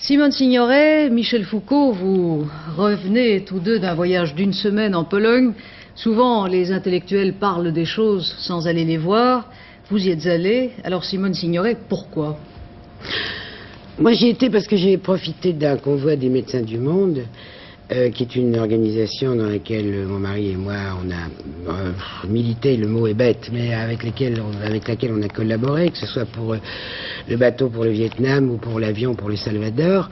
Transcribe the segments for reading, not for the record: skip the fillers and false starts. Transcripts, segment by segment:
Simone Signoret, Michel Foucault, vous revenez tous deux d'un voyage d'une semaine en Pologne. Souvent, les intellectuels parlent des choses sans aller les voir. Vous y êtes allé. Alors, Simone Signoret, pourquoi? Moi, j'y étais parce que j'ai profité d'un convoi des Médecins du Monde, qui est une organisation dans laquelle mon mari et moi, on a milité, le mot est bête, mais avec laquelle on a collaboré, que ce soit pour le bateau pour le Vietnam ou pour l'avion pour le Salvador.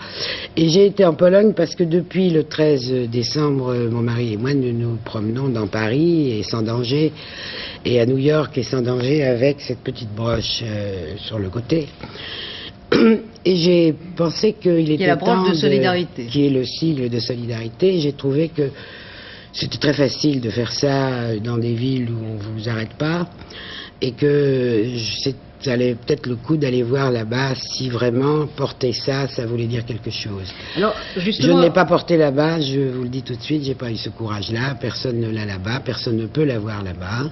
Et j'ai été en Pologne parce que depuis le 13 décembre, mon mari et moi, nous nous promenons dans Paris et sans danger, et à New York et sans danger avec cette petite broche sur le côté. Et j'ai pensé qu'il était la broche temps de solidarité, qui est le sigle de solidarité. J'ai trouvé que c'était très facile de faire ça dans des villes où on vous arrête pas, et que ça allait peut-être le coup d'aller voir là-bas si vraiment porter ça voulait dire quelque chose. Alors, justement, je ne l'ai pas porté là-bas, je vous le dis tout de suite, j'ai pas eu ce courage-là, personne ne l'a là-bas, personne ne peut l'avoir là-bas.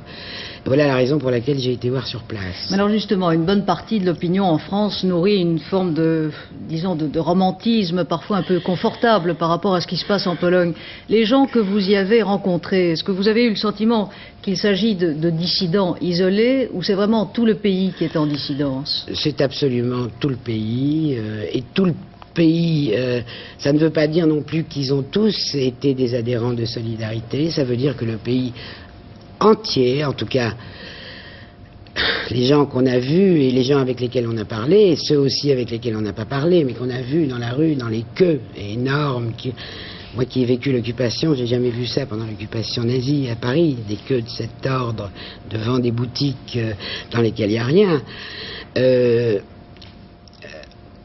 Voilà la raison pour laquelle j'ai été voir sur place. Alors justement, une bonne partie de l'opinion en France nourrit une forme de, disons, de romantisme parfois un peu confortable par rapport à ce qui se passe en Pologne. Les gens que vous y avez rencontrés, est-ce que vous avez eu le sentiment qu'il s'agit de dissidents isolés, ou c'est vraiment tout le pays qui est en dissidence? C'est absolument tout le pays, et tout le pays, ça ne veut pas dire non plus qu'ils ont tous été des adhérents de Solidarité, ça veut dire que le pays entier, en tout cas les gens qu'on a vus et les gens avec lesquels on a parlé, et ceux aussi avec lesquels on n'a pas parlé, mais qu'on a vus dans la rue, dans les queues énormes. Moi qui ai vécu l'occupation, j'ai jamais vu ça pendant l'occupation nazie à Paris, des queues de cet ordre devant des boutiques dans lesquelles il n'y a rien.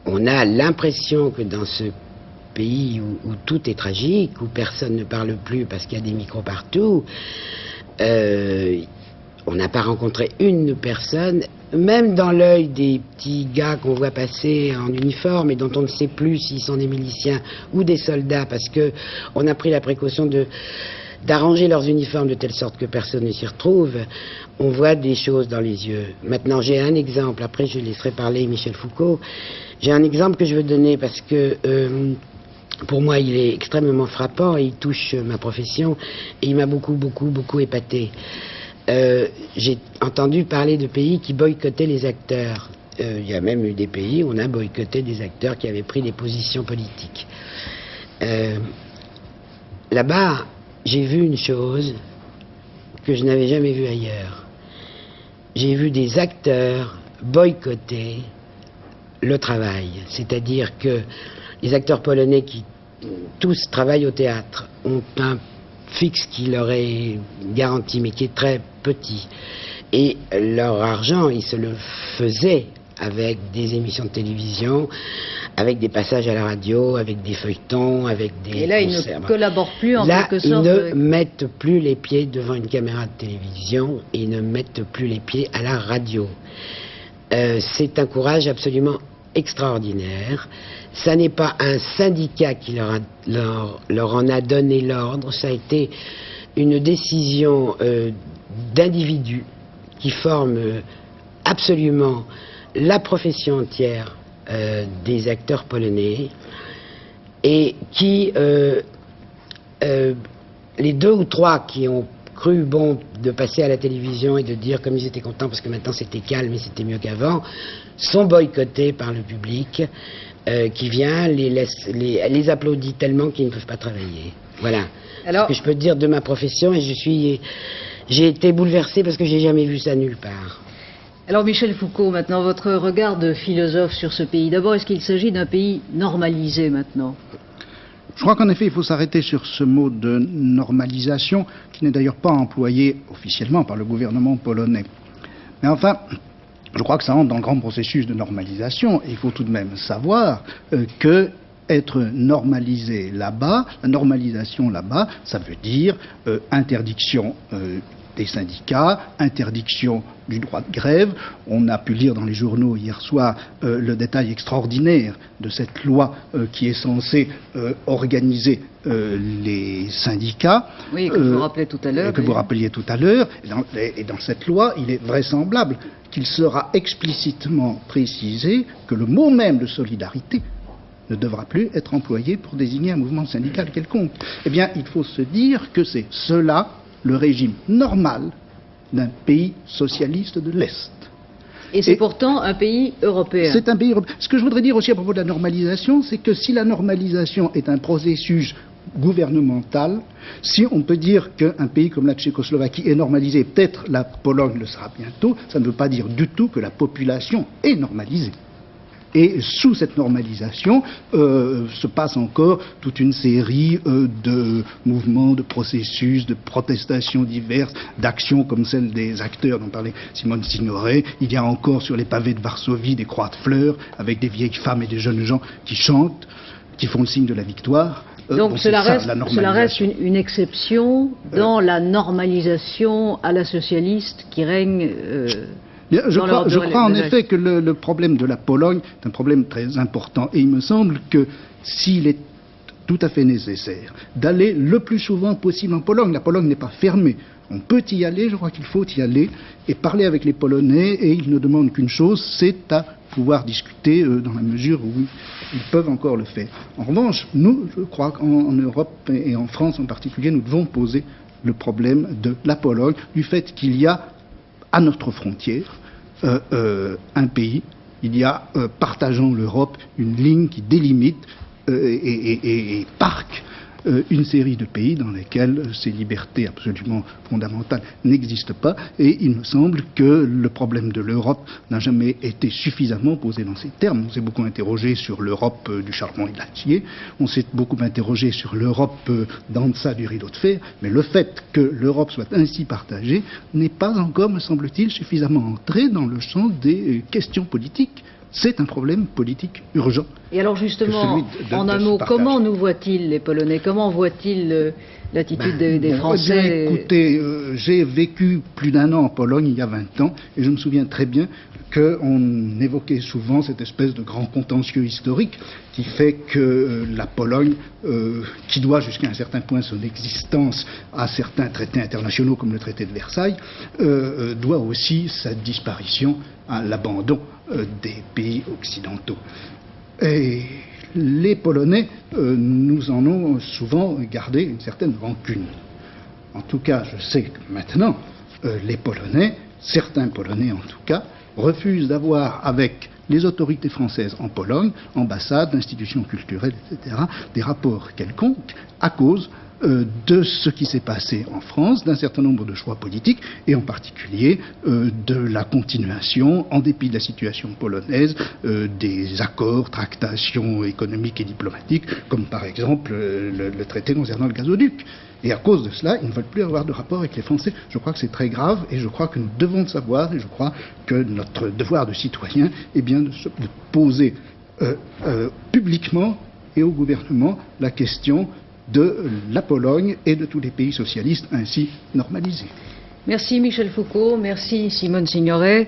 On a l'impression que dans ce pays où tout est tragique, où personne ne parle plus parce qu'il y a des micros partout, on n'a pas rencontré une personne, même dans l'œil des petits gars qu'on voit passer en uniforme et dont on ne sait plus s'ils sont des miliciens ou des soldats, parce que on a pris la précaution d'arranger leurs uniformes de telle sorte que personne ne s'y retrouve. On voit des choses dans les yeux. Maintenant, j'ai un exemple, après je laisserai parler Michel Foucault. J'ai un exemple que je veux donner parce que pour moi, il est extrêmement frappant et il touche ma profession et il m'a beaucoup épaté. J'ai entendu parler de pays qui boycottaient les acteurs. Il y a même eu des pays où on a boycotté des acteurs qui avaient pris des positions politiques. Là-bas, j'ai vu une chose que je n'avais jamais vue ailleurs. J'ai vu des acteurs boycotter le travail. C'est-à-dire que les acteurs polonais qui tous travaillent au théâtre ont un fixe qui leur est garanti, mais qui est très petit. Et leur argent, ils se le faisaient avec des émissions de télévision, avec des passages à la radio, avec des feuilletons, avec des Et là, concerts. ils ne collaborent plus en quelque sorte. Là, ils ne mettent plus les pieds devant une caméra de télévision, et ils ne mettent plus les pieds à la radio. C'est un courage absolument extraordinaire. Ça n'est pas un syndicat qui leur en a donné l'ordre, ça a été une décision d'individus qui forment absolument la profession entière des acteurs polonais, et qui, les 2 ou 3 qui ont cru bon de passer à la télévision et de dire comme ils étaient contents parce que maintenant c'était calme et c'était mieux qu'avant, sont boycottés par le public qui vient, les applaudit tellement qu'ils ne peuvent pas travailler. Voilà. Alors, ce que je peux te dire de ma profession, et j'ai été bouleversé parce que j'ai jamais vu ça nulle part. Alors Michel Foucault, maintenant votre regard de philosophe sur ce pays. D'abord, est-ce qu'il s'agit d'un pays normalisé maintenant? Je crois qu'en effet, il faut s'arrêter sur ce mot de normalisation, qui n'est d'ailleurs pas employé officiellement par le gouvernement polonais. Mais enfin, je crois que ça entre dans le grand processus de normalisation. Et il faut tout de même savoir que être normalisé là-bas, la normalisation là-bas, ça veut dire interdiction des syndicats, interdiction du droit de grève. On a pu lire dans les journaux hier soir le détail extraordinaire de cette loi qui est censée organiser les syndicats. Oui, que vous rappelez tout à l'heure. Que vous rappeliez tout à l'heure. Et dans cette loi, il est vraisemblable qu'il sera explicitement précisé que le mot même de solidarité ne devra plus être employé pour désigner un mouvement syndical quelconque. Eh bien, il faut se dire que c'est cela le régime normal d'un pays socialiste de l'Est. Et c'est pourtant un pays européen. C'est un pays européen. Ce que je voudrais dire aussi à propos de la normalisation, c'est que si la normalisation est un processus gouvernemental, si on peut dire qu'un pays comme la Tchécoslovaquie est normalisé, peut-être la Pologne le sera bientôt, ça ne veut pas dire du tout que la population est normalisée. Et sous cette normalisation se passe encore toute une série de mouvements, de processus, de protestations diverses, d'actions comme celle des acteurs dont parlait Simone Signoret. Il y a encore sur les pavés de Varsovie des croix de fleurs avec des vieilles femmes et des jeunes gens qui chantent, qui font le signe de la victoire. Donc bon, cela reste une exception dans la normalisation à la socialiste qui règne. Je crois en effet que le problème de la Pologne est un problème très important. Et il me semble que s'il est tout à fait nécessaire d'aller le plus souvent possible en Pologne, la Pologne n'est pas fermée. On peut y aller, je crois qu'il faut y aller et parler avec les Polonais. Et ils ne demandent qu'une chose, c'est à pouvoir discuter dans la mesure où ils peuvent encore le faire. En revanche, nous, je crois qu'en Europe et en France en particulier, nous devons poser le problème de la Pologne, du fait qu'il y a à notre frontière un pays, il y a, partageant l'Europe, une ligne qui délimite et parque une série de pays dans lesquels ces libertés absolument fondamentales n'existent pas. Et il me semble que le problème de l'Europe n'a jamais été suffisamment posé dans ces termes. On s'est beaucoup interrogé sur l'Europe du charbon et de l'acier, on s'est beaucoup interrogé sur l'Europe d'en deçà du rideau de fer, mais le fait que l'Europe soit ainsi partagée n'est pas encore, me semble-t-il, suffisamment entré dans le champ des questions politiques. C'est un problème politique urgent. Et alors justement, en un mot, comment nous voient-ils les Polonais? Comment voient-ils l'attitude des Français? Bien, écoutez, j'ai vécu plus d'1 an en Pologne il y a 20 ans, et je me souviens très bien qu'on évoquait souvent cette espèce de grand contentieux historique qui fait que la Pologne, qui doit jusqu'à un certain point son existence à certains traités internationaux comme le traité de Versailles, doit aussi sa disparition à l'abandon des pays occidentaux. Et les Polonais nous en ont souvent gardé une certaine rancune. En tout cas, je sais que maintenant, les Polonais, certains Polonais en tout cas, refusent d'avoir avec les autorités françaises en Pologne, ambassades, institutions culturelles, etc., des rapports quelconques à cause de ce qui s'est passé en France, d'un certain nombre de choix politiques, et en particulier de la continuation, en dépit de la situation polonaise, des accords, tractations économiques et diplomatiques, comme par exemple le traité concernant le gazoduc. Et à cause de cela, ils ne veulent plus avoir de rapport avec les Français. Je crois que c'est très grave, et je crois que nous devons le savoir, et je crois que notre devoir de citoyen est bien de poser publiquement et au gouvernement la question de la Pologne et de tous les pays socialistes ainsi normalisés. Merci Michel Foucault, merci Simone Signoret.